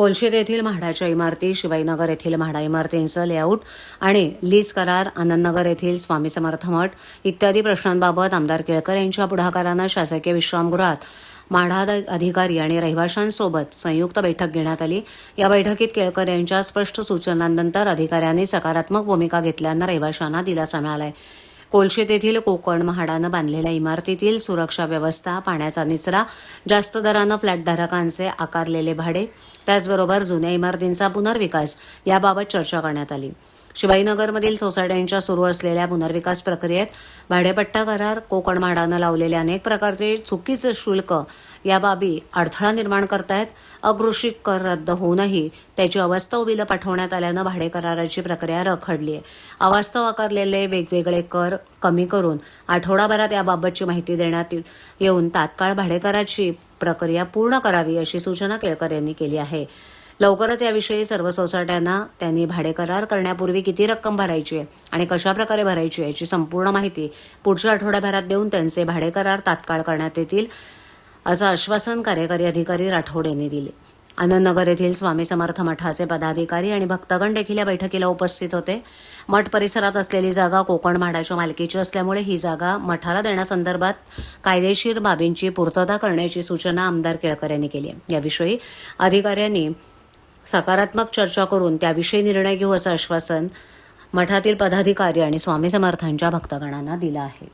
कोलशेत येथील म्हाडाच्या इमारती, शिवाईनगर येथील म्हाडा इमारतींचं लेआउट आणि लीज करार, आनंदनगर येथील स्वामी समर्थ मठ इत्यादी प्रश्नांबाबत आमदार केळकर यांच्या पुढाकारानं शासकीय विश्रामगृहात म्हाडा अधिकारी आणि रहिवाशांसोबत संयुक्त बैठक घेण्यात आली। या बैठकीत केळकर यांच्या स्पष्ट सूचनांनंतर अधिकाऱ्यांनी सकारात्मक भूमिका घेतल्यानं रहिवाशांना दिलासा मिळालाय। कोलशेत येथील कोकण म्हाडानं बांधलेल्या इमारतीतील सुरक्षा व्यवस्था, पाण्याचा निचरा, जास्त दरानं फ्लॅटधारकांचे आकारलेले भाडे, त्याचबरोबर जुन्या इमारतींचा पुनर्विकास याबाबत चर्चा करण्यात आली। शिवाईनगरमधील सोसायट्यांच्या सुरू असलेल्या पुनर्विकास प्रक्रियेत भाडेपट्टा करार, कोकण म्हाडानं लावलेले अनेक प्रकारचे चुकीचे शुल्क या बाबी अडथळा निर्माण करतायत। अकृषिक कर रद्द होऊनही त्याची अवास्तव बिलं पाठवण्यात आल्यानं भाडे कराराची प्रक्रिया रखडली आहे। अवास्तव आकारलेले वेगवेगळे कर कमी करून आठवडाभरात याबाबतची माहिती देण्यात येऊन तात्काळ भाडेकराची प्रक्रिया पूर्ण करावी अशी सूचना केळकर यांनी केली आहे। लवकरच याविषयी सर्व सोसायट्यांना त्यांनी भाडेकरार करण्यापूर्वी किती रक्कम भरायची आहे आणि कशाप्रकारे भरायची याची संपूर्ण माहिती पुढच्या आठवड्याभरात देऊन त्यांचे भाडेकरार तात्काळ करण्यात येतील असं आश्वासन कार्यकारी अधिकारी राठोड यांनी दिले। आनंदनगर येथील स्वामी समर्थ मठाचे पदाधिकारी आणि भक्तगण देखील या बैठकीला उपस्थित होते। मठ परिसरात असलेली जागा कोकण म्हाडाच्या मालकीची असल्यामुळे ही जागा मठाला देण्यासंदर्भात कायदेशीर बाबींची पूर्तता करण्याची सूचना आमदार केळकर यांनी केली आहे। याविषयी अधिकाऱ्यांनी सकारात्मक चर्चा करून त्याविषयी निर्णय घेऊ असं आश्वासन मठातील पदाधिकारी आणि स्वामी समर्थांच्या भक्तगणांना दिलं आहे।